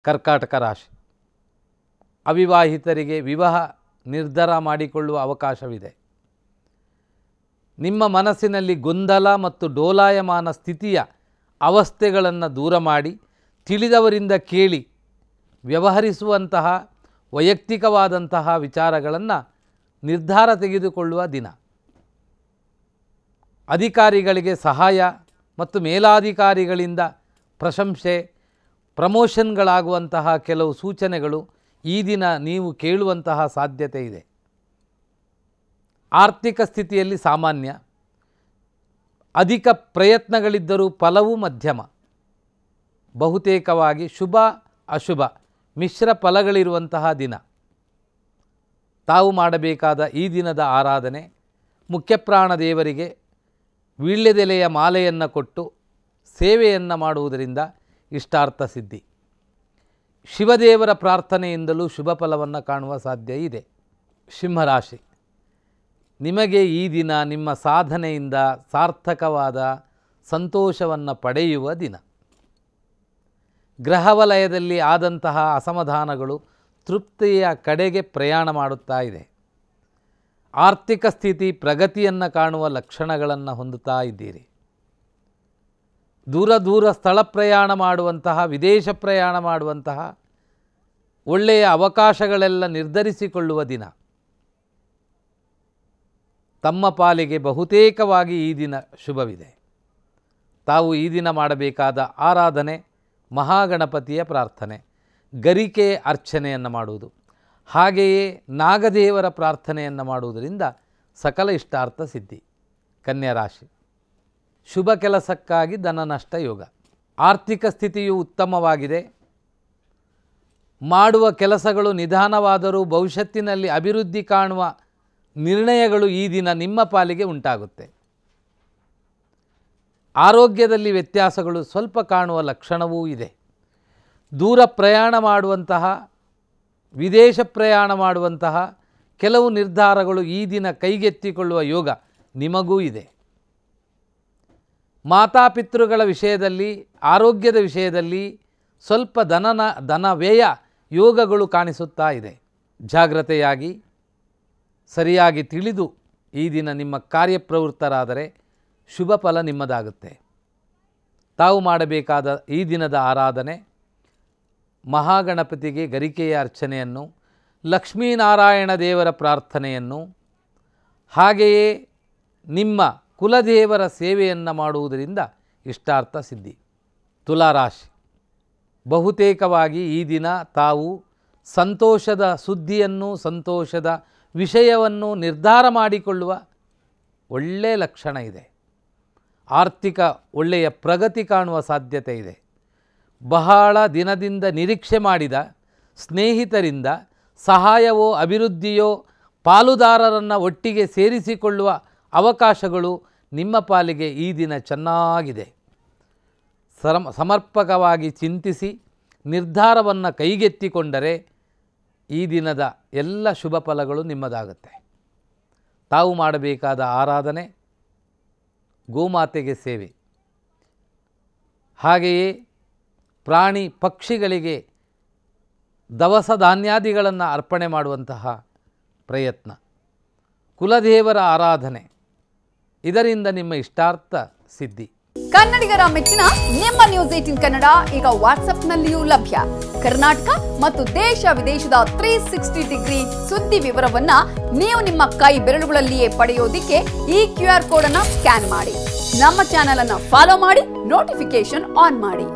ಕರ್ಕಾಟಕ ರಾಶಿ. ಅವಿವಾಹಿತರಿಗೆ ವಿವಾಹ ನಿರ್ಧಾರ ಮಾಡಿಕೊಳ್ಳುವ ಅವಕಾಶವಿದೆ. ನಿಮ್ಮ ಮನಸ್ಸಿನಲ್ಲಿ ಗೊಂದಲ ಮತ್ತು ಡೋಲಾಯಮಾನ ಸ್ಥಿತಿಯ ಅವಸ್ಥೆಗಳನ್ನು ದೂರ ಮಾಡಿ ತಿಳಿದವರಿಂದ ಕೇಳಿ ವ್ಯವಹರಿಸುವಂತಹ ವೈಯಕ್ತಿಕವಾದಂತಹ ವಿಚಾರಗಳನ್ನು ನಿರ್ಧಾರ ತೆಗೆದುಕೊಳ್ಳುವ ದಿನ. ಅಧಿಕಾರಿಗಳಿಗೆ ಸಹಾಯ ಮತ್ತು ಮೇಲಾಧಿಕಾರಿಗಳಿಂದ ಪ್ರಶಂಸೆ, ಪ್ರಮೋಷನ್ಗಳಾಗುವಂತಹ ಕೆಲವು ಸೂಚನೆಗಳು ಈ ದಿನ ನೀವು ಕೇಳುವಂತಹ ಸಾಧ್ಯತೆ ಇದೆ. ಆರ್ಥಿಕ ಸ್ಥಿತಿಯಲ್ಲಿ ಸಾಮಾನ್ಯ, ಅಧಿಕ ಪ್ರಯತ್ನಗಳಿದ್ದರೂ ಫಲವೂ ಮಧ್ಯಮ. ಬಹುತೇಕವಾಗಿ ಶುಭ ಅಶುಭ ಮಿಶ್ರ ಫಲಗಳಿರುವಂತಹ ದಿನ. ತಾವು ಮಾಡಬೇಕಾದ ಈ ದಿನದ ಆರಾಧನೆ, ಮುಖ್ಯಪ್ರಾಣ ದೇವರಿಗೆ ವೀಳ್ಯದೆಲೆಯ ಮಾಲೆಯನ್ನು ಕೊಟ್ಟು ಸೇವೆಯನ್ನು ಮಾಡುವುದರಿಂದ ಇಷ್ಟಾರ್ಥ ಸಿದ್ಧಿ. ಶಿವದೇವರ ಪ್ರಾರ್ಥನೆಯಿಂದಲೂ ಶುಭ ಫಲವನ್ನು ಕಾಣುವ ಸಾಧ್ಯ ಇದೆ. ಸಿಂಹರಾಶಿ. ನಿಮಗೆ ಈ ದಿನ ನಿಮ್ಮ ಸಾಧನೆಯಿಂದ ಸಾರ್ಥಕವಾದ ಸಂತೋಷವನ್ನು ಪಡೆಯುವ ದಿನ. ಗ್ರಹವಲಯದಲ್ಲಿ ಆದಂತಹ ಅಸಮಾಧಾನಗಳು ತೃಪ್ತಿಯ ಕಡೆಗೆ ಪ್ರಯಾಣ ಮಾಡುತ್ತಾ ಇದೆ. ಆರ್ಥಿಕ ಸ್ಥಿತಿ ಪ್ರಗತಿಯನ್ನು ಕಾಣುವ ಲಕ್ಷಣಗಳನ್ನು ಹೊಂದುತ್ತಾ ಇದ್ದೀರಿ. ದೂರ ಸ್ಥಳ ಪ್ರಯಾಣ ಮಾಡುವಂತಹ, ವಿದೇಶ ಪ್ರಯಾಣ ಮಾಡುವಂತಹ ಒಳ್ಳೆಯ ಅವಕಾಶಗಳೆಲ್ಲ ನಿರ್ಧರಿಸಿಕೊಳ್ಳುವ ದಿನ. ತಮ್ಮ ಪಾಲಿಗೆ ಬಹುತೇಕವಾಗಿ ಈ ದಿನ ಶುಭವಿದೆ. ತಾವು ಈ ದಿನ ಮಾಡಬೇಕಾದ ಆರಾಧನೆ ಮಹಾಗಣಪತಿಯ ಪ್ರಾರ್ಥನೆ, ಗರಿಕೆ ಅರ್ಚನೆಯನ್ನು ಮಾಡುವುದು, ಹಾಗೆಯೇ ನಾಗದೇವರ ಪ್ರಾರ್ಥನೆಯನ್ನು ಮಾಡುವುದರಿಂದ ಸಕಲ ಇಷ್ಟಾರ್ಥ ಸಿದ್ಧಿ. ಕನ್ಯಾ ರಾಶಿ. ಶುಭ ಕೆಲಸಕ್ಕಾಗಿ ಧನ ನಷ್ಟ ಯೋಗ. ಆರ್ಥಿಕ ಸ್ಥಿತಿಯು ಉತ್ತಮವಾಗಿದೆ. ಮಾಡುವ ಕೆಲಸಗಳು ನಿಧಾನವಾದರೂ ಭವಿಷ್ಯತ್ತಿನಲ್ಲಿ ಅಭಿವೃದ್ಧಿ ಕಾಣುವ ನಿರ್ಣಯಗಳು ಈ ದಿನ ನಿಮ್ಮ ಪಾಲಿಗೆ ಉಂಟಾಗುತ್ತೆ. ಆರೋಗ್ಯದಲ್ಲಿ ವ್ಯತ್ಯಾಸಗಳು ಸ್ವಲ್ಪ ಕಾಣುವ ಲಕ್ಷಣವೂ ಇದೆ. ದೂರ ಪ್ರಯಾಣ ಮಾಡುವಂತಹ, ವಿದೇಶ ಪ್ರಯಾಣ ಮಾಡುವಂತಹ ಕೆಲವು ನಿರ್ಧಾರಗಳು ಈ ದಿನ ಕೈಗೆತ್ತಿಕೊಳ್ಳುವ ಯೋಗ ನಿಮಗೂ ಇದೆ. ಮಾತಾಪಿತೃಗಳ ವಿಷಯದಲ್ಲಿ, ಆರೋಗ್ಯದ ವಿಷಯದಲ್ಲಿ ಸ್ವಲ್ಪ ಧನ ವ್ಯಯ ಯೋಗಗಳು ಕಾಣಿಸುತ್ತಾ ಇದೆ. ಜಾಗ್ರತೆಯಾಗಿ ಸರಿಯಾಗಿ ತಿಳಿದು ಈ ದಿನ ನಿಮ್ಮ ಕಾರ್ಯಪ್ರವೃತ್ತರಾದರೆ ಶುಭ ಫಲ ನಿಮ್ಮದಾಗುತ್ತೆ. ತಾವು ಮಾಡಬೇಕಾದ ಈ ದಿನದ ಆರಾಧನೆ ಮಹಾಗಣಪತಿಗೆ ಗರಿಕೆಯ ಅರ್ಚನೆಯನ್ನು, ಲಕ್ಷ್ಮೀನಾರಾಯಣ ದೇವರ ಪ್ರಾರ್ಥನೆಯನ್ನು, ಹಾಗೆಯೇ ನಿಮ್ಮ ಕುಲದೇವರ ಸೇವೆಯನ್ನು ಮಾಡುವುದರಿಂದ ಇಷ್ಟಾರ್ಥ ಸಿದ್ಧಿ. ತುಲಾರಾಶಿ. ಬಹುತೇಕವಾಗಿ ಈ ದಿನ ತಾವು ಸಂತೋಷದ ಸುದ್ದಿಯನ್ನು, ಸಂತೋಷದ ವಿಷಯವನ್ನು ನಿರ್ಧಾರ ಮಾಡಿಕೊಳ್ಳುವ ಒಳ್ಳೆಯ ಲಕ್ಷಣ ಇದೆ. ಆರ್ಥಿಕ ಒಳ್ಳೆಯ ಪ್ರಗತಿ ಕಾಣುವ ಸಾಧ್ಯತೆ ಇದೆ. ಬಹಳ ದಿನದಿಂದ ನಿರೀಕ್ಷೆ ಮಾಡಿದ ಸ್ನೇಹಿತರಿಂದ ಸಹಾಯವೋ ಅಭಿವೃದ್ಧಿಯೋ ಪಾಲುದಾರರನ್ನು ಒಟ್ಟಿಗೆ ಸೇರಿಸಿಕೊಳ್ಳುವ ಅವಕಾಶಗಳು ನಿಮ್ಮ ಪಾಲಿಗೆ ಈ ದಿನ ಚೆನ್ನಾಗಿದೆ. ಸಮರ್ಪಕವಾಗಿ ಚಿಂತಿಸಿ ನಿರ್ಧಾರವನ್ನು ಕೈಗೆತ್ತಿಕೊಂಡರೆ ಈ ದಿನದ ಎಲ್ಲ ಶುಭ ಫಲಗಳು ನಿಮ್ಮದಾಗುತ್ತೆ. ತಾವು ಮಾಡಬೇಕಾದ ಆರಾಧನೆ ಗೋಮಾತೆಗೆ ಸೇವೆ, ಹಾಗೆಯೇ ಪ್ರಾಣಿ ಪಕ್ಷಿಗಳಿಗೆ ದವಸ ಧಾನ್ಯಾದಿಗಳನ್ನು ಅರ್ಪಣೆ ಮಾಡುವಂತಹ ಪ್ರಯತ್ನ, ಕುಲದೇವರ ಆರಾಧನೆ, ಇದರಿಂದ ನಿಮ್ಮ ಇಷ್ಟಾರ್ಥ ಸಿದ್ಧಿ. ಕನ್ನಡಿಗರ ಮೆಚ್ಚಿನ ನಿಮ್ಮ ನ್ಯೂಸ್ 18 ಕನ್ನಡ ಈಗ ವಾಟ್ಸ್ಆಪ್ನಲ್ಲಿಯೂ ಲಭ್ಯ. ಕರ್ನಾಟಕ ಮತ್ತು ದೇಶ ವಿದೇಶದ 360 ಡಿಗ್ರಿ ಸುದ್ದಿ ವಿವರವನ್ನ ನೀವು ನಿಮ್ಮ ಕೈ ಬೆರಳುಗಳಲ್ಲಿಯೇ ಪಡೆಯೋದಿಕ್ಕೆ ಈ QR ಕೋಡ್ ಅನ್ನು ಸ್ಕ್ಯಾನ್ ಮಾಡಿ. ನಮ್ಮ ಚಾನೆಲ್ ಅನ್ನು ಫಾಲೋ ಮಾಡಿ, ನೋಟಿಫಿಕೇಶನ್ ಆನ್ ಮಾಡಿ.